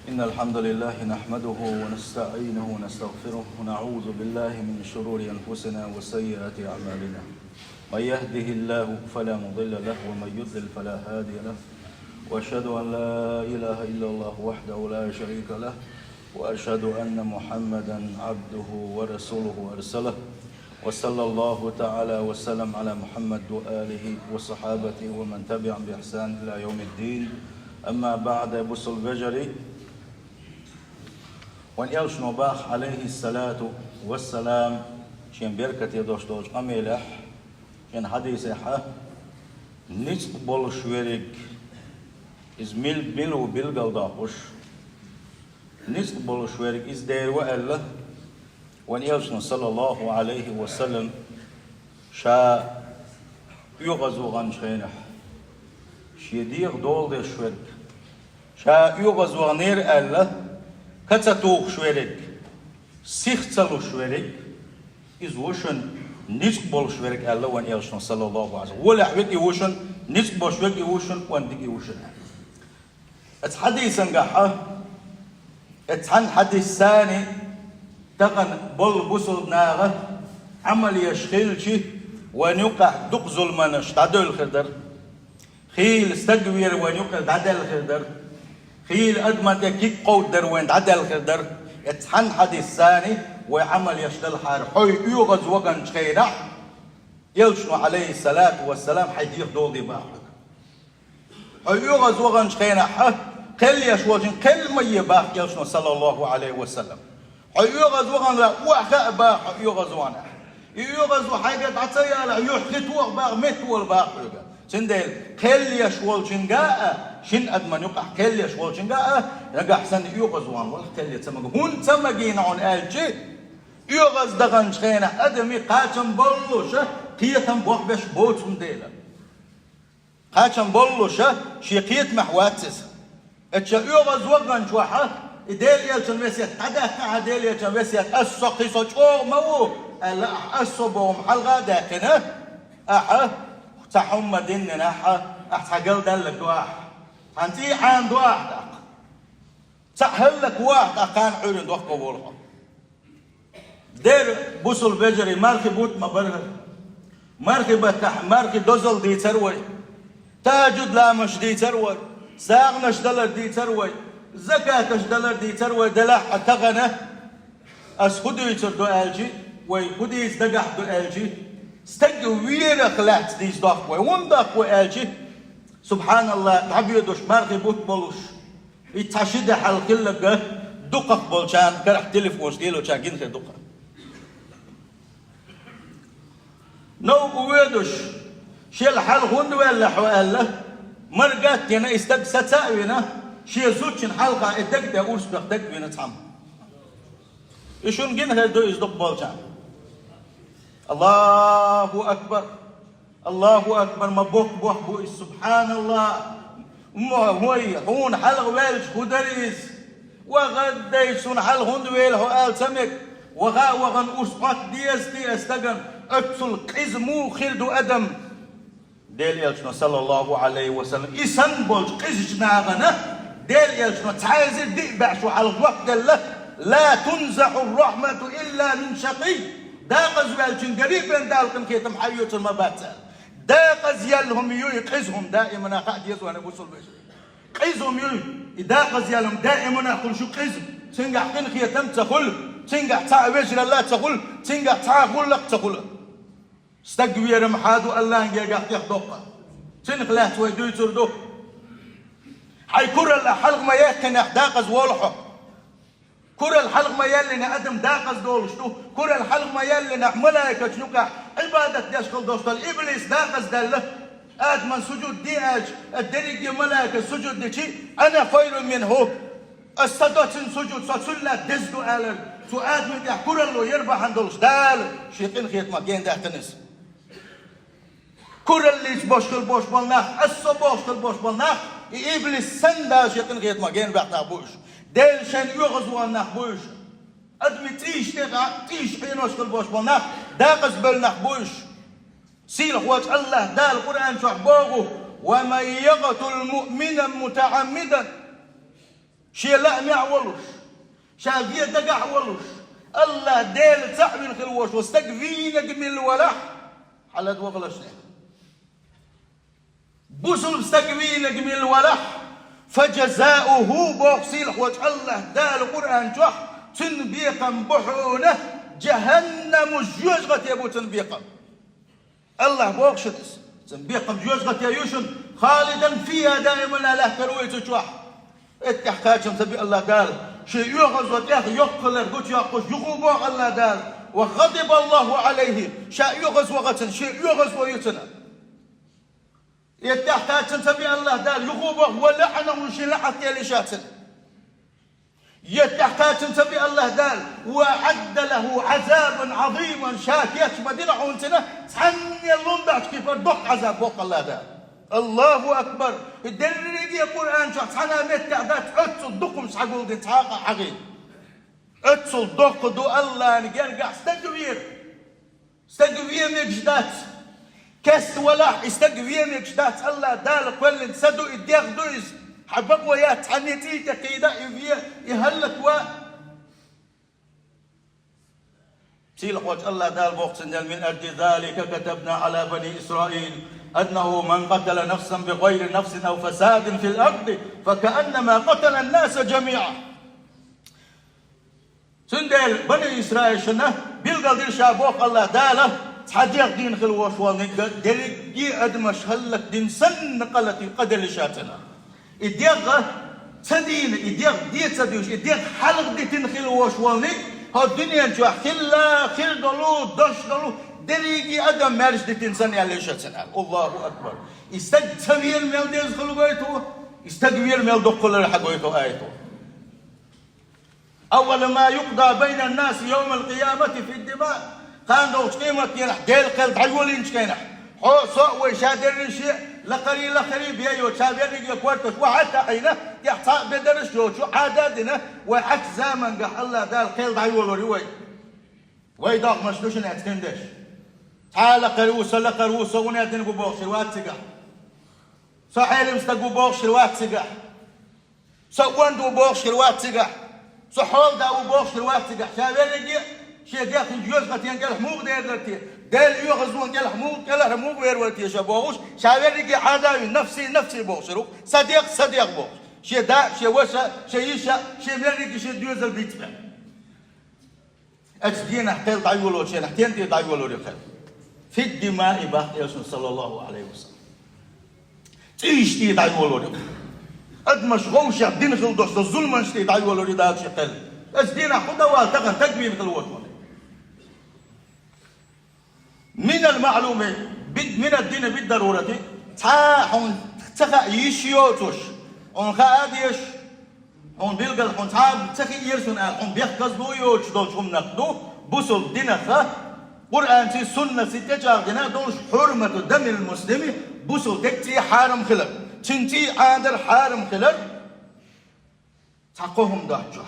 إن الحمد لله نحمده ونستعينه ونستغفره ونعوذ بالله من شرور أنفسنا وسيئات أعمالنا. من يهده الله فلا مضل له ومن يضلل فلا هادي له، وأشهد أن لا إله إلا الله وحده لا شريك له، وأشهد أن محمدا عبده ورسوله أرسله، وصلى الله تعالى وسلم على محمد وآله وصحابته ومن تبعهم بإحسان إلى يوم الدين. أما بعد، أبو البجري ونيلش نوباخ عليه الصلاة والسلام شين بركة دوش أميلح شين حديث حا نيس بولش ويريك إز ميلو بيلغل داقوش نيس بولش ويريك إز دير وألا ونيلش صلى الله عليه وسلم شا يغزو غن شينح شيدير دول دي شويرك شا يغزو غنير ألا كتاتوخ شويرك سيختلو شويرك إز وشن نسبول شويرك ألا وان يلشن صلى الله عليه وسلم ولا حبيت يوشن نسبول شويرك يوشن وان ديك يوشن. اتحديثا قاحة اتحن حديث ثاني تقن بول بوصل ناغة عمل يشخيلشي وان يقع دق ظلمانش تعدل الخدر خيل استقوير وان يقع تعدل الخدر خيل أدمن كيك قودر وين عدل الخدر اتحن حديث ثاني وعمل يشتل حار حي يوغز وغن شخينا يلشنو عليه الصلاة والسلام حيدير دولي باحك حي يوغز وغن شخينا قل يشوجن قل مي باح يلشنو صلى الله عليه وسلم حي يوغز وغن لا وحا باح يوغز وانا يوغز وحاجة عطيالا يحكي توغ باح متول باح سندل قل يشوجن جاء شن أدمن يقع كل يشغل شنقاء نقع حسن يغز وان والله كل يتسمق هون تسمقين عن آلجي يغز دغن شخينا أدمي قاتم بلوشة قيتم بوخ بش بوتم ديلا قاتم بلوشة شي قيت محواتس اتشا يغز وغن شوحة ديل يلشن ويسيت قدها ديل يلشن ويسيت أسو قيسو شوغ مو ألا أسو بوم حلقة داقنة أحا تحم ديننا أحا قل دلك واحد أنتي عند واحد سهل لك واحد كان عرض وقت قبولها دير بوصل بجري ماركي بوت مبرر ماركي بتح ماركي دوزل دي تروي تاجد لامش دي تروي ساغنش دلر دي تروي زكاتش دلر دي تروي دلح تغنى أس خدو يتردو ألجي وي خدو يتدقح دو ألجي استقو ويرا خلات دي صدقوي وندقوي ألجي سبحان الله تعبيدوش مارغي بوت بولوش يتشد حال كلك دقق بولشان كرح تليفوش ديلو شاكين خي دقق نو قويدوش شيل حال هون ولا حوالا مرقات ينا استق ستاوينا شي زوتشن حلقة ادق دا اورس بيختق بينا تحم يشون جين هدو يصدق بولشان الله أكبر الله أكبر ما بوك بوح بوي سبحان الله موي هون حلق ويلش خدريس وغديسون حلق هون ويل هو آل سمك وغن أسقط دي استقن أكسل قزمو خلدو أدم ديل يلشنو صلى الله عليه وسلم إسان بولش قزجنا غنا ديل يلشنو تعازل دي بعشو على الوقت لا تنزع الرحمة إلا من شقي داقز ويلشن قريبا دالكن كيتم حيوت المباتل داقز يلهم يقزهم دائما قاعد يزو انا بوصل بيش قزهم داقز يلهم دائما كل شو قزم تنقع كن خيتم تقول تنقع تاع وجه الله تقول تنقع تاع غلق تقول استقوي رمحادو الله يقع يخدق تنخلات ويدو يتردو حيكر الحلق ما يكن داقز والحق كر الحلق ما يلنا أدم داقز دول شتو كر الحلق ما يلنا ملائكة شنوكا عبادة يشكل دوستال إبليس داقز داله آدم سجود دي أج الدريق دي ملائكة سجود دي شي أنا خير منه استدوت سجود سلة دزدو آلر سو آدم دي كر اللو يربح عندولش دال شيطين خيط ما جين ده تنس كر اللي بوشكل بوش بالناخ أسو بوشكل بوش بالناخ إبليس سندا شيطين خيط ما جين بحنا بوش ديل شان يغزو النخبوش أدمي تيش حينوش كالبوش بالنخ داقز بالنخبوش سيل خوات الله دا القرآن شعبوغو ومن يقتل مؤمنا متعمدا شي لا معولوش شافيه دقع ولوش الله ديل تعمل خلوش واستقفينك من الولح على دوغلش بوصل استقفينك من الولح فجزاؤه بوصيل وجه الله دال القرآن جح تنبيقا بحونه جهنم الجوزغة يبو تنبيقا الله بوغشدس تنبيقا جوزغة يوشن خالدا فيها دائما لا كرويت جح التحكاجم تبي الله دال شيء يغز وتاخ يقلر قلت يقش يغوبوغ الله دال وغضب الله عليه شيء يغز وغتن شيء يغز ويتنا يتحتاج تبي الله دال يغوبوغ ولعنه شي لحت يلشاتن يتحتاج تبي الله دال وعد له عذابا عظيما شاكيت مدينة عنتنا تحني اللون بعد كيف دق عذاب فوق الله دال الله أكبر الدليل القرآن تحنا متعدات أتصل دقم سحقول دي تحاقا حقيق أتصل دق دو الله نقرقع استقوير مجدات كست ولا استقوير مجدات الله دال كل سدو إديغ دويز حبق ويات حنيتي تكيدا يهلك و سيل وجه الله دال بوقت من أجل ذلك كتبنا على بني إسرائيل أنه من قتل نفسا بغير نفس أو فساد في الأرض فكأنما قتل الناس جميعا سندل بني إسرائيل شنه بيلقى شابوك الله داله تحديق دين خلوش والنقل دلقي أدمش هلك دين سن قلت القدر شاتنا إديق تدين إديق دي تديوش إديق حلق دي تنخلوش والنقل ها الدنيا جو خلا خل دلو دش دلو دريجي أدم مارش دي تنسان يالي شاتنا الله أكبر استقوير ميل ديز خلوغيتو استقوير ميل دقل الحقويتو آيتو أول ما يقضى بين الناس يوم القيامة في الدماء كان دوش قيمة ينح ديل قلب عيولين شكينح حو سوء شادر شيء لقري بيايو شابير يكورتش وحتى حينه يحتاق بدرش شو عاداتنا وحت زمن قح الله دال قلب عيول روي ويداق مشلوش نعتكندش تعال قروسة لقروسة ونعتنقو بوغش الواتسقح صحيح مستقو بوغش الواتسقح سواندو بوغش الواتسقح صحول داو بوغش الواتسقح شابير شيء داخل جوز قتين قال حموق ديرتي دال يغزون قال حموق قال حموق ويرولتي شابوغش شابير عاداوي نفسي بوغشرو صديق بوغش شيء دا شيء وشا شيء يشا شيء ملك شيء ديوز البيت به أجدين أحتل ضعيولو شيء نحتين دي ضعيولو رخل في الدماء باقي يسوع صلى الله عليه وسلم تيش دي ضعيولو رخل أدمش غوشة دين خلدوش الظلم نشتي ضعيولو رداك شقل أجدين أخذ والتغن تكبير خلوش من المعلومة من الدين بالضرورة تاحون تخا يشيوتوش on خاديش on بيلقى on تعب تخي يرسون on بيخكز دويوش دوش هم نقدو بوصل دينها قرآن تي سنة ستة دينا دوش حرمة دم المسلم بوصل دكتي حارم خلر تنتي عادر حارم خلر تقوهم دهجة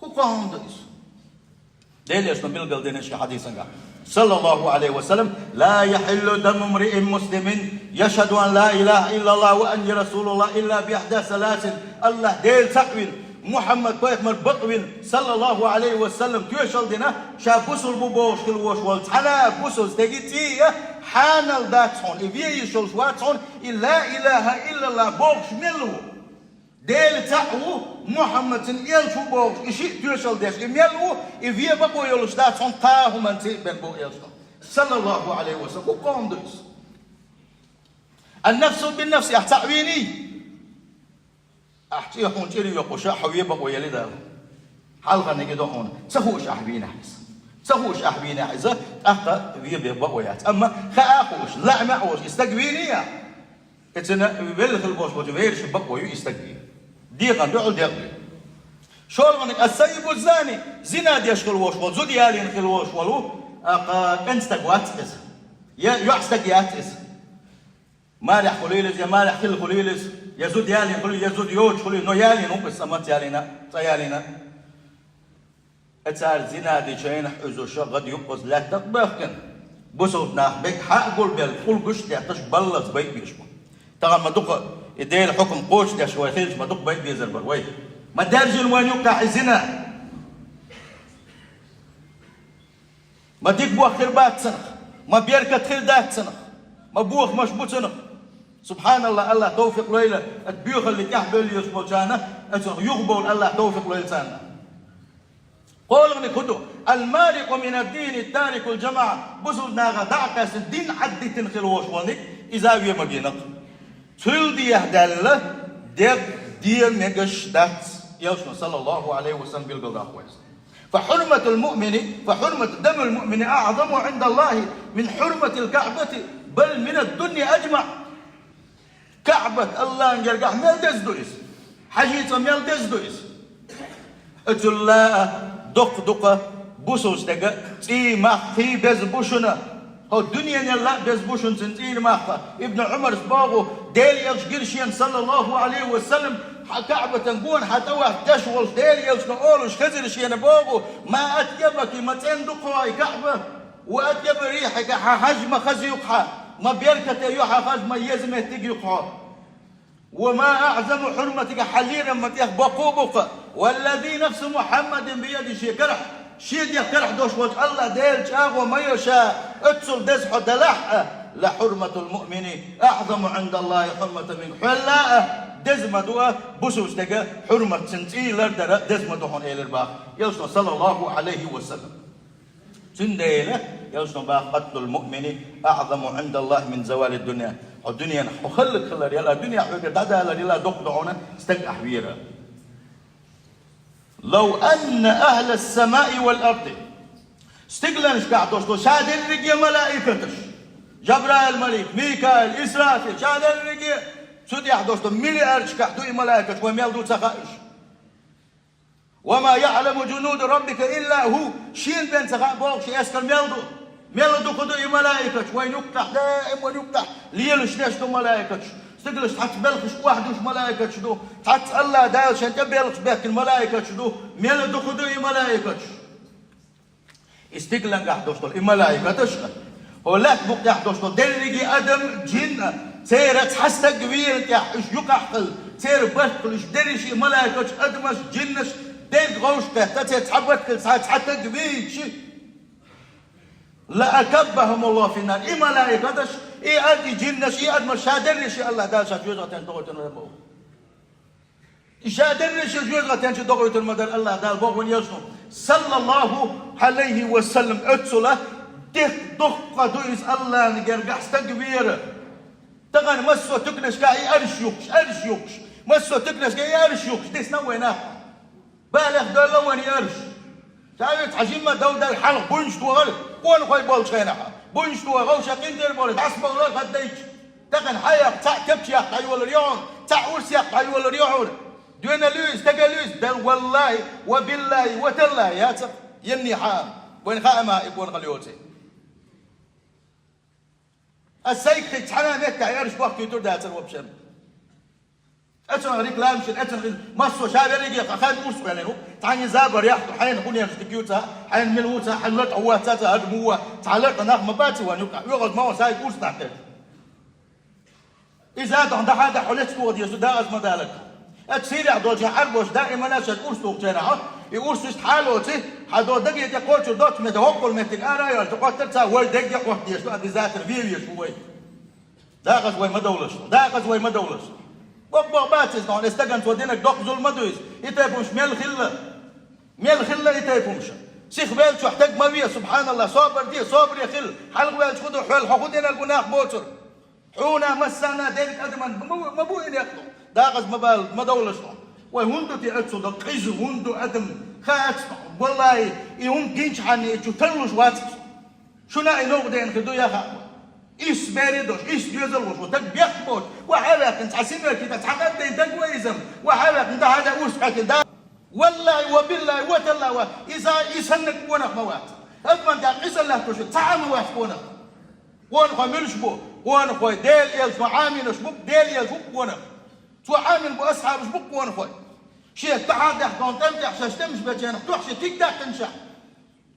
قوهم دهجة ليش من بيلقى دينش حديثا صلى الله عليه وسلم لا يحل دم امرئ مسلم يشهد أن لا إله إلا الله وأني رسول الله إلا بإحدى ثلاث الله ديل تقوين محمد بيكمل بقوين صلى الله عليه وسلم تيشل دينا شابوسل بوبوش كلوش والتحنا بوسل تجيتي حانل داتون إبيه يشل شواتون لا إله إلا الله بوش ملو ديل تقو محمد يلشو بوش إشي تيشل ديش ملو إبيه بقو يلش داتون تاهو من تيبن بو يلشو صلى الله عليه وسلم وقوم دوس النفس بالنفس أحتعويني أحتي هون تيري يقوش حبيبك ويلده حلقة نجده هون سهوش أحبينا حس سهوش أحبينا حس أخا بيبك ويات أما خاقوش لا معوش استقبيني إتنا بيلخ البوش وتغير شبك ويو استقبين ديقا دعو ديقبي شولغنك السيب الزاني زنا ديشكل وش وزود يالين خل وش ولو أقا انستقوات إس يحستقيات إس مالح خليلز يا مالح خل خليلز يزود يالين خليل يزود يوج خليل نو يالين هو بسمات يالينا تيالينا اتسال زنا دي شين حزو شغد يقص لا تطبخن بصوت ناخ بك حق قول بال كل قش تعطش بلص بيت بيشبه طبعا ما دق يدير حكم قوش ده شوي خيلش ما دق بيت بيزر بروي ما درجن وين يقع الزنا ما ديك بوخ خربات سنخ ما بيركت خردات سنخ ما بوخ مشبوط سنخ سبحان الله الله توفيق ليلة البيوخ اللي تحبل يصبو جانا يقبل الله توفيق ليلة سنة قولغني كدو المارق من الدين التارك الجماعة بسول ناغا دعكاس الدين عدي تنخل وشوانك إذا بيه مجينك تل دي يهدال دير نقش دات يوشنا صلى الله عليه وسلم بالقلد أخويس فحرمة دم المؤمن أعظم عند الله من حرمة الكعبة بل من الدنيا أجمع كعبة الله نجرقح ميل دزدويس حجيطة ميل دزدويس اتلا دق بوسوس دقا تي مخي بز بوشنا هو الدنيا نلا بز بوشن سنتين مخا ابن عمر سباغو ديل يشقرشين صلى الله عليه وسلم كعبة نقول حتى واحد تشغل ديل يشنقولش خزرشين باغو ما أتجبك ما تندقوا هاي كعبة وأتجب ريحك حجم خزيقها ما بيركت يوحى خزم يزمه تجيقها وما أعظم حرمتك حليلا ما بقوبك والذي نفس محمد بيد شكرح شيد يكرح دوش وجه الله ديل شاغ وما يشاء اتصل دزح دلح لحرمة المؤمن أعظم عند الله حرمة من حلاء دزمة دوا بسوس دقا حرمة سنتي لردر دزمة دهون إلى الباق يوسف صلى الله عليه وسلم سنديلة يوسف باق قتل المؤمن أعظم عند الله من زوال الدنيا الدنيا خلق خلق يلا الدنيا حوجة دادا لا دق دعونا استقع حويرة لو أن أهل السماء والأرض استقلنش قاعدوش شادر رجي ملائكتش جبرائيل الملك ميكائيل إسرافيل شادر رجي سود يحدوش مليارش قاعدوي ملائكتش وميلدو تخائش وما يعلم جنود ربك إلا هو شين بين سخاء بوغش يسكن ميلدو قدوي ملائكتش وين يقتح دائم وين يقتح ليلش نشتو ملائكتش استقلش تحت بلخش وحدوش ملائكتش دو تحت الله دايلش انت بيلخش بيك الملائكتش دو ميلدو قدوي ملائكتش استقلن قاعدوش الملائكتش هو لا تبقى يحدوش دلقي أدم جنة سيرت حستا قوير يحش يقحل سير بشقلش دريش ملائكتش أدمش جنش ديك غوش تحت تحبت كل ساعة حتى قوير لا أكبهم الله في النار إيه ملائكتش إيه أدي جنش إيه أدمش شادرش الله دال شاد جوزغة تنتغوتن ربو شادرش جوزغة تنتغوتن دغوتن مدر الله دال بوغن يسنو صلى الله عليه وسلم أتسله دق دويس الله نجرجع استكبير تغن مسو تكنش كاي أرش يوكش مسو تكنش كاي أرش يوكش ديس نويناه بالغ دول وين يرش تعرف حجيمة دولة الحلق بنش توغل وين خوي بول شينها بنش توغل شاقين دير بول حسب الله خديش تغن حياق تاع كبش يا حيول اليوم تاع ورس يا حيول اليوم دوينا لويس تقى لويس دل والله وبالله وتالله يا تق يني حام وين خائمة يكون غليوتي السيك تتحنى مكة يرش وقت يدور داتر وبشم أتنا غريك لامشن أتنا مصو شابه ريجي خان أوس بينه تعني زابر يحطو حين يكون يمشتكيوتها حين ملوتها حلت عواتها هدموها تعلق ناخ مباتي ونقع يقعد ما هو سايق أوس تحتاج إذا عند هذا حلت فوق يسوع ده أزمة ذلك أتصير عدوج حربوش دائما نشأ أوس توقتنا يقولش حالوتي حدو دقيقة يقولش دوت متوقع متك أنا يا تقول ترى وين دقيقة وقت يشوف هذه ذات الفيل يشوفه ده غزوة ما دولش وقبل باتش نحن استجن تودينك دق ظلم دويس يتابعوش ميل خلة يتابعوش سيخ بالش يحتاج مبيه سبحان الله صابر يا خل حلق بالش خدوا حل حقودنا الجناح بوتر حونا مسنا ذلك أدمن ما بوين ياخذوا ده غز ما دولش وهندو تأتسو دقيز هندو أدم خات والله يوم جينش حني تشتلوش وات شنا ينوق ده ينخدو يا خا إيش باردوش إيش جزلوش وتك بيخبط وحالك أنت حسيبك كده تحقق ده أنت كويسم وحالك أنت هذا وسعك ده والله وبالله وتالله إذا يسنك ونخ موات أدمن ده عيسى الله تشوف تعامل واحد ونخ ملش بو ونخ ديل يلش معامل شبوك ديل يلش ونخ تعامل بأصحاب شبوك ونخ شيء تعاد يحكون تمتح شاشتمش بجانك تحشي تقدر تنشح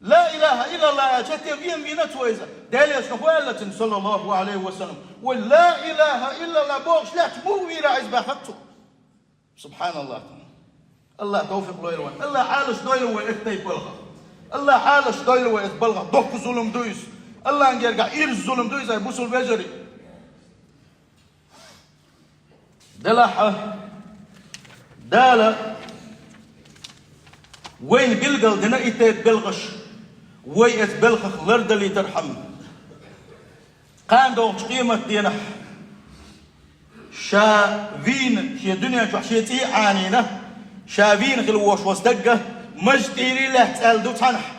لا إله إلا الله جت فيهم بينت وإذا دالي أسنقوالة صلى الله عليه وسلم ولا إله إلا الله بوش لا تبو إلى عزبا خطو سبحان الله. الله توفيق له يلوان الله حالش دويلو وإكتاي بلغة الله حالش دويلو وإكبلغة دوك ظلم دويس الله نجرقع إير الظلم دويس أي بوسو البجري دلحة دالة وين بلغل دنا إتايت بلغش ويت بلغخ لرد اللي ترحم قان دوغش قيمة دينح شافين شي دنيا شو حشيتي عانينا شافين خلوش وصدقه مجتيري له تالدو تنح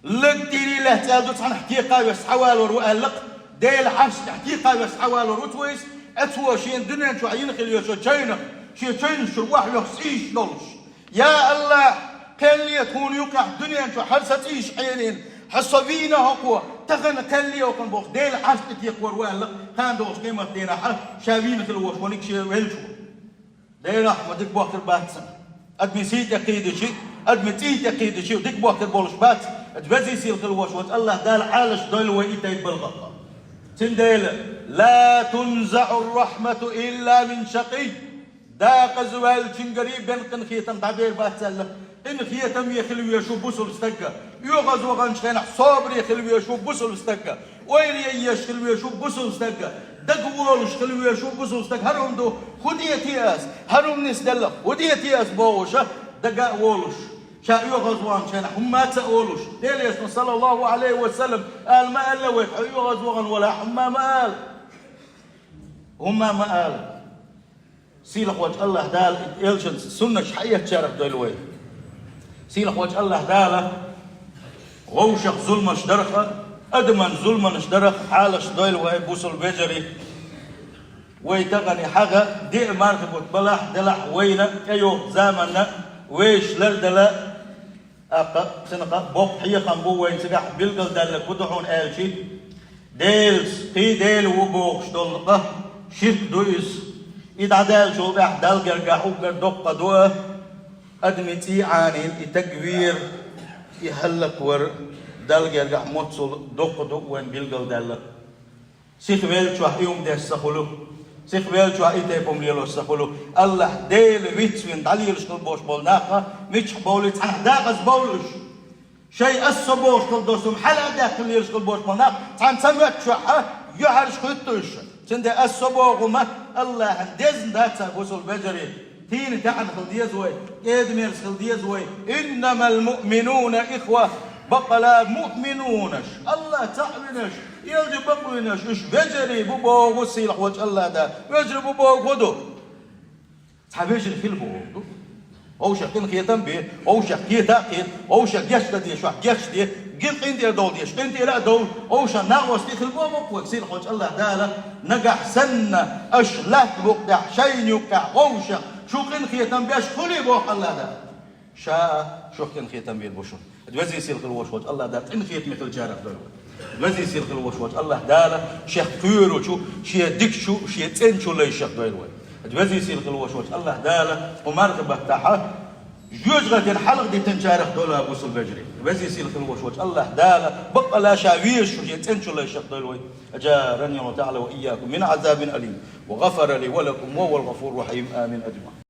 لقتيري له تالدو تنح حقيقة بس حوال وروالق ديل حش حقيقة بس حوال وروتويس اتوى شي دنيا شو عين خليو شو تشينا شي تشين شو واحد يخصيش دولش يا الله كان لي تكون يوقع دنيا شو حرستيش حينين حصبينا هقوة تغنى كان لي وكان بوخ ديل حش تيقور والق كان دوش قيمة دينا حش شافين خلوش ونك شي ويلشو ديل احمد ديك بوقت الباتسن ادمي سيت يقيد شيء ادمي تيت يقيد شيء وديك بوقت البولش بات تبزي سيل خلوش وت الله قال حالش دول ويتاي بالغلط تنديل لا تنزع الرحمة إلا من شقي داق زوال تنقريب بين قنخيتم تعبير باتسلم إن خيتم يخلو يشوف بوسل استقى يغز وغن شخينح صابر يخلو يشوف بوسل استقى وين يشخلو يشوف بوسل استقى دق وولش خلو يشوف بوسل استقى هرم دو خديتي اس هرم نسدلق خديتي اس بوشة دقاء وولش شا يغز وغن شخينح هم ما تقولش ديل يسمى صلى الله عليه وسلم قال ما قال لويح يغز وغن ولا حما ما قال هما ما قال سيلق وجه الله دال إلشن سنة شحية تشارك دولوي سيلق وجه الله دال غوشق ظلم اشترخ أدمن ظلم اشترخ حالش دولوي بوصل بجري ويتغني حاجة دي ماركب بلح دلح وينا أيوه زامنا ويش لردلا أقا سنقا بوق حيا خنبو وين سقح بلقل دال كدحون آلشي ديلس قي ديل وبوق شدلقه شرك دويس إذا دال شو بح دال جرجع وجر دقة دوه أدمتي عانين يتكبير يهلك ور دال جرجع متصل دقة دق وين بيلقى دال سيخبل شو يوم ده سخلو سيخبل شو يتابعهم ليلو سخلو الله دال ويتس وين دالي يلشكل بوش بولناقة مش بولت عن داغز بولش شيء الصبوش كل دوسم حلا داخل يلشكل بوش بولناقة عن سمك شو يحرش خطوش سند الصبوغ الله هندزن داتا بوصل بجري تين تعن خلديزوي إدمير خلديزوي إنما المؤمنون إخوة بقلا مؤمنونش الله تعلنش يلجي بقوينش إش بجري بوبوغ وسيلح وجه الله دا بجري بوبوغ ودو تحبيجري في البوغ أو شكين خيتم بيه أو شكيه تأكيد أو شكيش تدي شو حكيش دي قل قندي دول ديش قندي لا دول أو شن ناقص تيخ البوق وكسير خوش الله داله نجح سنة أشلت بقدح شين يقع غوشة شو قن خيتم بيش خلي بوق الله دا شاء شو قن خيتم بيه بوشون دوزي يصير الوش وش الله دا قن خيت مثل جارك دول دوزي يصير الوش وش الله داله شيخ كيرو شو شيء ديك شو شيء تين شو ليش دول دوزي يصير الوش وش الله داله ومرتبة تاعها جوجغة الحلق دي تنشارخ دولا بوصل البجري بس يصير الوش وش الله داله بقى لا شاويش شو تين شو ليش دول أجارني الله تعالى وإياكم من عذاب أليم وغفر لي ولكم وهو الغفور الرحيم آمين أجمع.